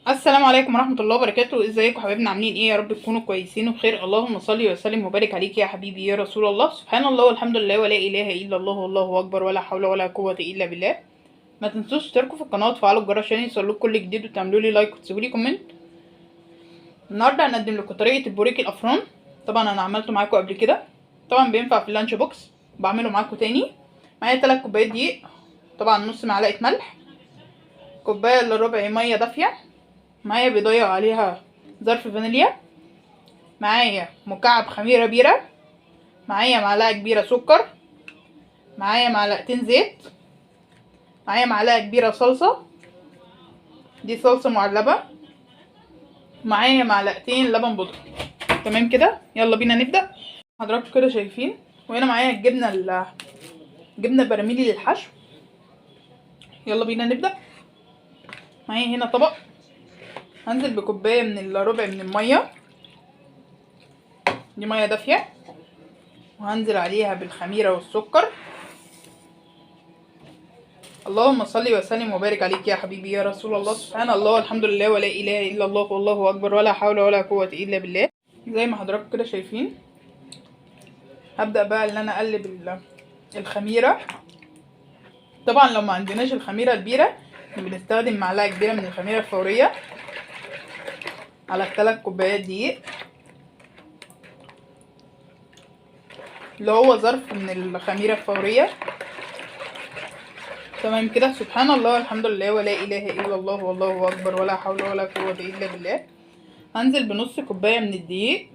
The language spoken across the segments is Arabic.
السلام عليكم ورحمة الله وبركاته. ازيكم حبايبنا؟ عاملين ايه؟ يا رب تكونوا كويسين وبخير. اللهم صل وسلم وبارك عليك يا حبيبي يا رسول الله. سبحان الله والحمد لله ولا اله الا الله والله اكبر ولا حول ولا قوة الا بالله. ما تنسوش تشتركوا في القناة وتفعلوا الجرس عشان يوصلكوا كل جديد وتعملوا لي لايك وتسيبوا لي كومنت. النهارده هنقدم لكم طريقة البوريك الافران. طبعا انا عملته معاكم قبل كده، طبعا بينفع في اللانش بوكس. بعمله معاكم تاني. معايا 3 كوبايات دقيق، طبعا نص معلقة ملح، كوباية الا ربع مية دافية، معايا بيضايه عليها ظرف فانيليا، معايا مكعب خميره بيره، معايا معلقه كبيره سكر، معايا معلقتين زيت، معايا معلقه كبيره صلصه، دي صلصه معلبه، معايا معلقتين لبن بودره. تمام كده، يلا بينا نبدا. حضراتكم كده شايفين، وهنا معايا جبنه براميلي للحشو. يلا بينا نبدا. معايا هنا طبق، هنزل بكوبايه من الا ربع من الميه، دي ميه دافيه، وهنزل عليها بالخميره والسكر. اللهم صل وسلم وبارك عليك يا حبيبي يا رسول الله. سبحان الله والحمد لله ولا اله الا الله والله اكبر ولا حول ولا قوه الا بالله. زي ما حضراتكم كده شايفين، هبدا بقى ان انا اقلب الخميره. طبعا لو ما عندناش الخميره البيره بنستخدم معلقه كبيره من الخميره الفوريه على 3 كوبايات دقيق، اللي هو ظرف من الخميره الفوريه. تمام كده، سبحان الله والحمد لله ولا اله الا الله والله اكبر ولا حول ولا قوه الا بالله. هنزل بنص كوبايه من الدقيق،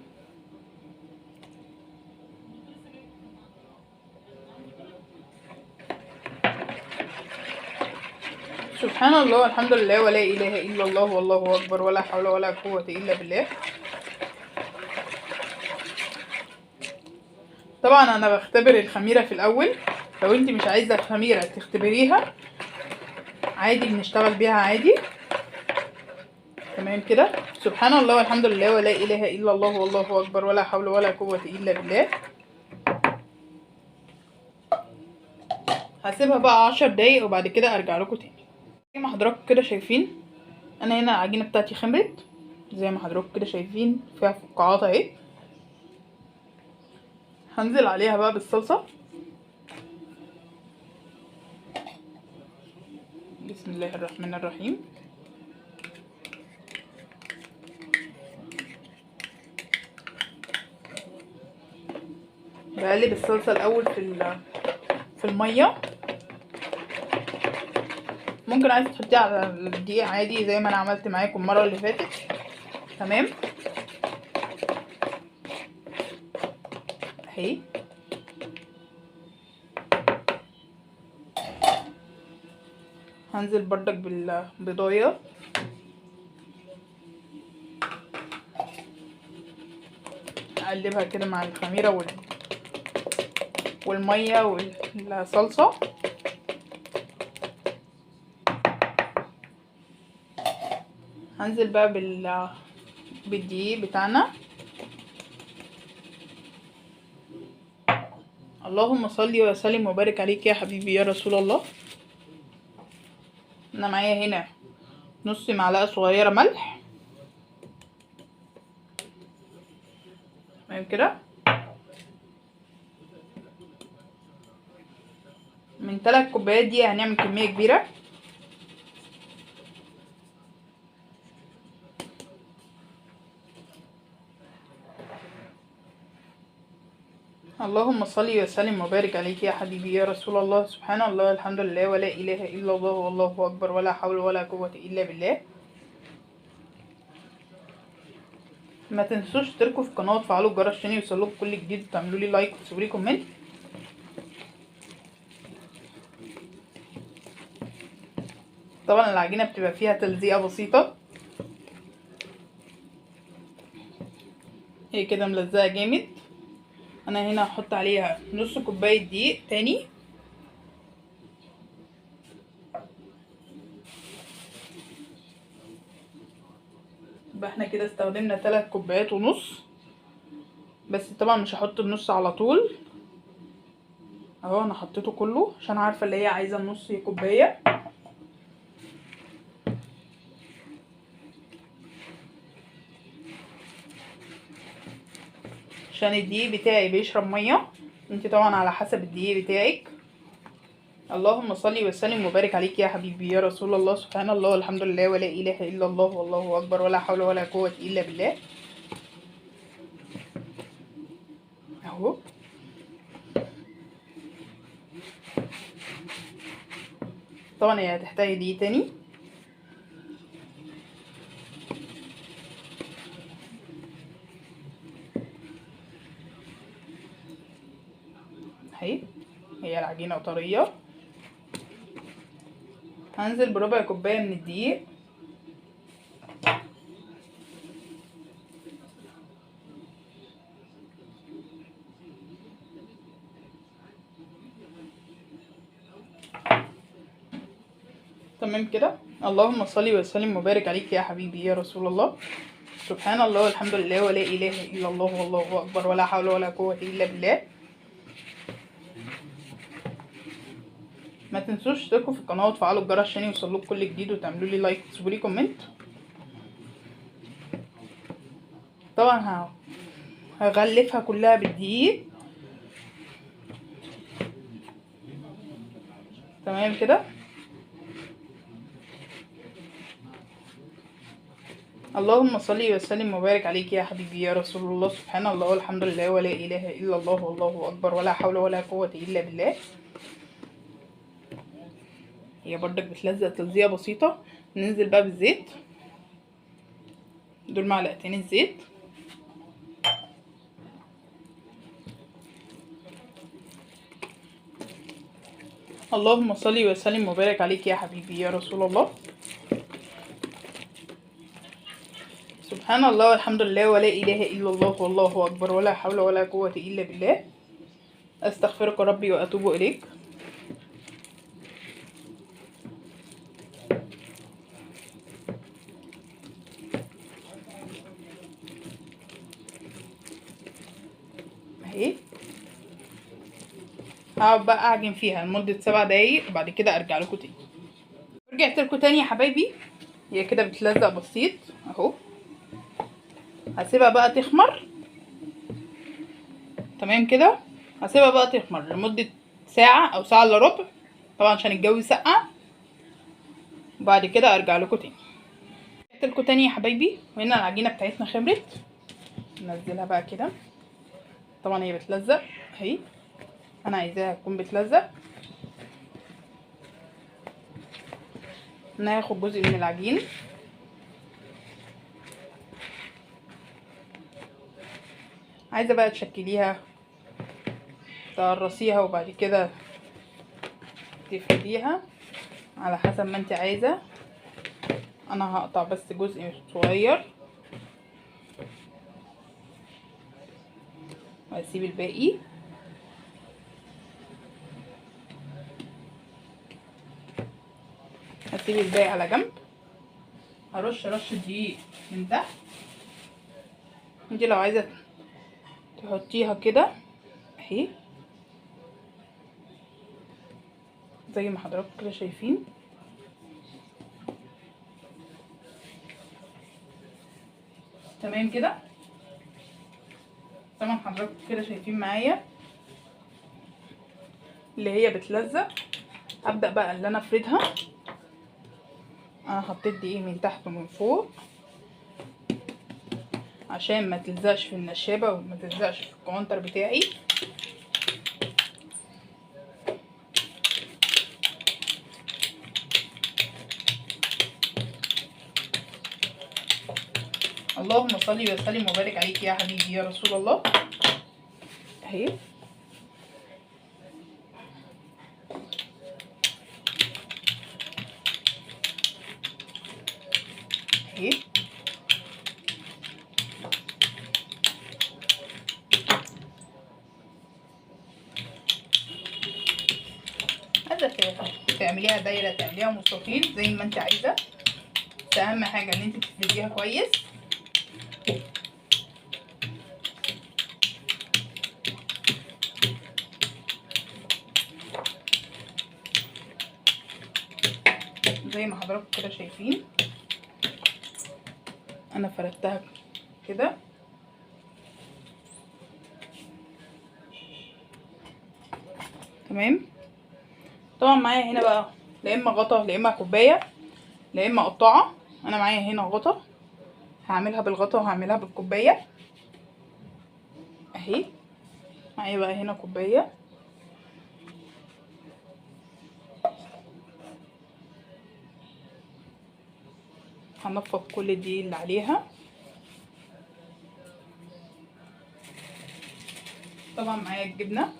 سبحان الله والحمد لله ولا اله الا الله والله اكبر ولا حول ولا قوه الا بالله. طبعا انا بختبر الخميره في الاول، لو انت مش عايزه الخميره تختبريها عادي بنشتغل بيها عادي. تمام كده، سبحان الله والحمد لله ولا اله الا الله والله اكبر ولا حول ولا قوه الا بالله. هسيبها بقى 10 دقايق وبعد كده ارجع لكم تاني. زي ما حضراتكم كده شايفين، انا هنا العجينه بتاعتي خمرت زي ما حضراتكم كده شايفين، فيها فقاعات اهي. هنزل عليها بقى بالصلصه. بسم الله الرحمن الرحيم. بقلب الصلصه الاول في الميه. ممكن عايزه تحطيها على الدقيق عادي زي ما انا عملت معاكم المره اللي فاتت. تمام اهي. هنزل بردك بالبيضايه، اقلبها كده مع الخميره والميه والصلصه. هنزل بقى بالدقيق بتاعنا. اللهم صل وسلم وبارك عليك يا حبيبي يا رسول الله. انا معايا هنا نص معلقه صغيره ملح. تمام كده، من 3 كوبايات دي هنعمل كميه كبيره. اللهم صل وسلم وبارك عليك يا حبيبي يا رسول الله. سبحان الله والحمد لله ولا اله الا الله والله اكبر ولا حول ولا قوه الا بالله. ما تنسوش تشتركوا في القناه وتفعلوا الجرس عشان يوصلكوا كل جديد وتعملوا لي لايك وتسيبوا لي كومنت. طبعا العجينه بتبقى فيها تلزيقه بسيطه، هي كده ملزقه جامد. انا هنا هحط عليها نص كوبايه دقيق تاني. يبقى احنا كده استخدمنا 3 كوبايات ونص، بس طبعا مش هحط النص على طول اهو. انا حطيته كله عشان عارفه اللي هي عايزه نص كوبايه. عشان الدقيق بتاعي بيشرب ميه. انت طبعا على حسب الدقيق بتاعك. اللهم صل وسلم وبارك عليك يا حبيبي يا رسول الله. سبحان الله والحمد لله ولا اله الا الله والله اكبر ولا حول ولا قوه الا بالله. اهو طبعا هي هتحتاج دقيق تاني. اهي هي العجينه طريه. هنزل بربع كوبايه من الدقيق. تمام كده. اللهم صل وسلم وبارك عليك يا حبيبي يا رسول الله. سبحان الله والحمد لله ولا اله الا الله والله اكبر ولا حول ولا قوه الا بالله. ما تنسوش تشتركوا في القناه وتفعلوا الجرس عشان يوصلكوا كل جديد، وتعملوا لي لايك وتسيبوا لي كومنت. طبعا هغلفها كلها بالدقيق. تمام كده. اللهم صل وسلم وبارك عليك يا حبيبي يا رسول الله. سبحان الله والحمد لله ولا اله الا الله والله اكبر ولا حول ولا قوه الا بالله. هي بردك بتلزق تلزيقه بسيطه. ننزل بقى بالزيت. دول معلقتين الزيت. اللهم صل وسلم وبارك عليك يا حبيبي يا رسول الله. سبحان الله والحمد لله ولا اله الا الله والله اكبر ولا حول ولا قوه الا بالله. استغفرك ربي واتوب اليك. اهي هقعد بقى اعجن فيها لمده 7 دقايق وبعد كده ارجع لكم تاني. رجعت لكم تاني يا حبايبي. هي كده بتلزق بسيط اهو. هسيبها بقى تخمر. تمام كده. هسيبها بقى تخمر لمده ساعه او ساعه الا ربع، طبعا عشان الجو سقع. وبعد كده ارجع لكم تاني. رجعت لكم تاني يا حبايبي، وهنا العجينه بتاعتنا خمرت. ننزلها بقى كده. طبعا هي بتلزق اهي. انا عايزاها تكون بتلزق. انا هاخد جزء من العجين. عايزه بقى تشكليها تقرصيها وبعد كده تفرديها على حسب ما انت عايزه. انا هقطع بس جزء صغير وهسيب الباقي. هسيب الباقي على جنب. هرش رشه دقيق من تحت. انت لو عايزه تحطيها كده اهي زي ما حضراتكم كده شايفين. تمام كده. طبعا حضراتكم كده شايفين معايا اللي هي بتلزق. ابدا بقى اللي انا افردها. انا حطيت دقيق من تحت ومن فوق عشان ما تلزقش في النشابه وما تلزقش في الكونتر بتاعي. اللهم صل وسلم وبارك عليك يا حبيبي يا رسول الله. اهي اهي. عايزه تعمليها دايره تعمليها مستطيل زي ما انت عايزه، بس اهم حاجه ان انت تفرديها كويس. زي ما حضراتكم كده شايفين انا فردتها كده. تمام. طبعا معايا هنا بقى لا اما غطا لا اما كوبايه لا اما قطعه. انا معايا هنا غطا، هعملها بالغطا وهعملها بالكوبايه اهي. معايا بقى هنا كوبايه، هنفض كل دي اللي عليها. طبعا معايا الجبنه،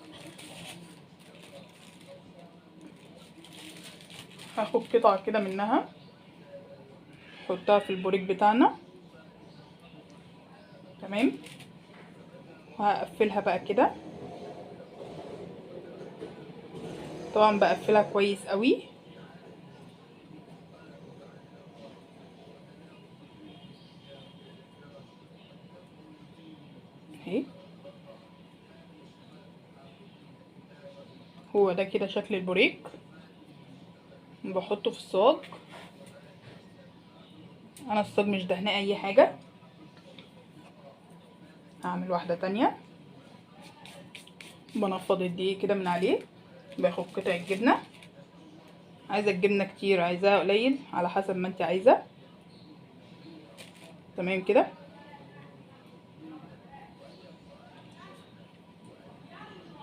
هاخد قطعه كده منها نحطها في البوريك بتاعنا. تمام. وهقفلها بقى كده. طبعا بقفلها كويس قوي اهي. هو ده كده شكل البوريك، بحطه في الصاج. انا الصاج مش دهناه اي حاجه. هعمل واحده تانية، بنفض الدقيق كده من عليه، باخد قطع الجبنه. عايزه الجبنه كتير عايزاها قليل على حسب ما انت عايزه. تمام كده.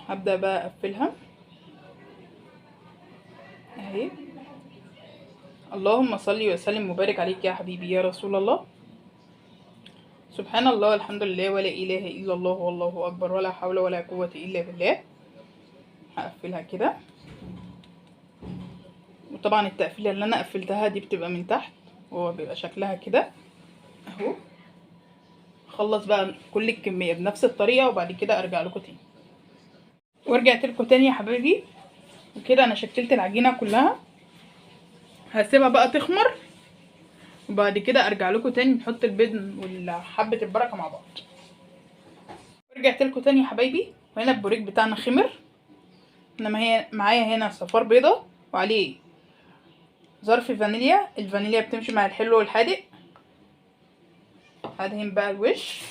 هبدا بقى اقفلها اهي. اللهم صل وسلم وبارك عليك يا حبيبي يا رسول الله. سبحان الله والحمد لله ولا اله الا الله والله اكبر ولا حول ولا قوه الا بالله. هقفلها كده. وطبعا التقفيله اللي انا قفلتها دي بتبقى من تحت، وهو بيبقى شكلها كده اهو. اخلص بقى كل الكميه بنفس الطريقه وبعد كده ارجع لكم تاني. ورجعت لكم تاني يا حبايبي. وكده انا شكلت العجينه كلها، هسيبها بقى تخمر وبعد كده ارجع لكم تاني نحط البيض وحبه البركه مع بعض. رجعت لكم تاني يا حبايبي، وهنا البوريك بتاعنا خمر. انما هي معايا هنا صفار بيضه وعليه ظرف فانيليا. الفانيليا بتمشي مع الحلو والحادق. هدهن بقى الوش.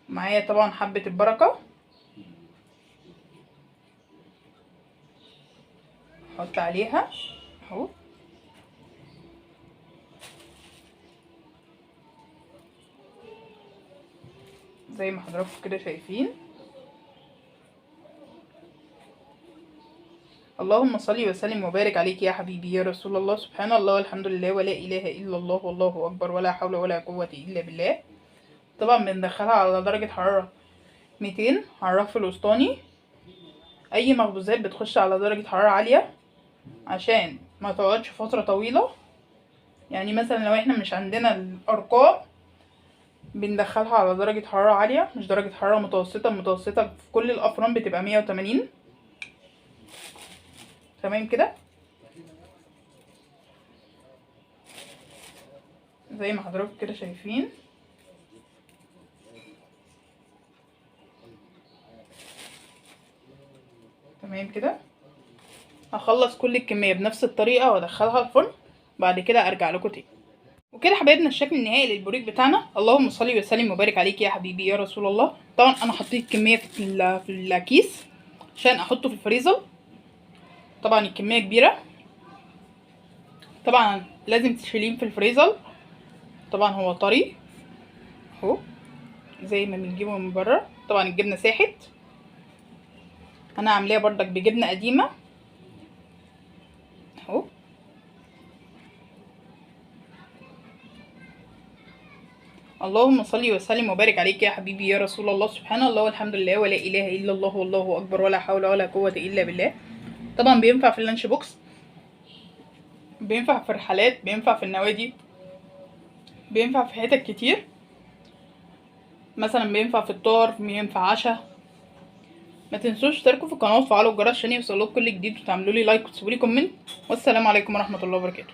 معايا طبعا حبه البركه، احط عليها اهو. زي ما حضراتكم كده شايفين. اللهم صل وسلم وبارك عليك يا حبيبي يا رسول الله. سبحان الله والحمد لله ولا اله الا الله والله اكبر ولا حول ولا قوه الا بالله. طبعا بندخلها على درجه حراره 200 على الرف الوسطاني. اي مخبوزات بتخش على درجه حراره عاليه عشان ما تقعدش فتره طويله. يعني مثلا لو احنا مش عندنا الارقام بندخلها على درجه حراره عاليه، مش درجه حراره متوسطه. متوسطه في كل الافران بتبقى 180. تمام كده. زي ما حضراتكم كده شايفين. تمام كده. هخلص كل الكميه بنفس الطريقه وادخلها الفرن، بعد كده ارجع لكم تاني. وكده حبايبنا الشكل النهائي للبوريك بتاعنا. اللهم صل وسلم وبارك عليك يا حبيبي يا رسول الله. طبعا انا حطيت كميه في الكيس عشان احطه في الفريزر. طبعا الكميه كبيره، طبعا لازم تشيلين في الفريزر. طبعا هو طري اهو زي ما بنجيبه من بره. طبعا الجبنه ساحت، انا عاملاه بردك بجبنه قديمه اهو. اللهم صل وسلم وبارك عليك يا حبيبي يا رسول الله. سبحان الله والحمد لله ولا اله الا الله والله اكبر ولا حول ولا قوه الا بالله. طبعا بينفع في اللانش بوكس، بينفع في الرحلات، بينفع في النوادي، بينفع في حتت كتير. مثلا بينفع في الطار، بينفع عشاء. ما تنسوش تشتركوا في القناه وتفعلوا الجرس عشان يوصلكوا كل جديد، وتعملوا لي لايك وتسيبوا لي كومنت. والسلام عليكم ورحمه الله وبركاته.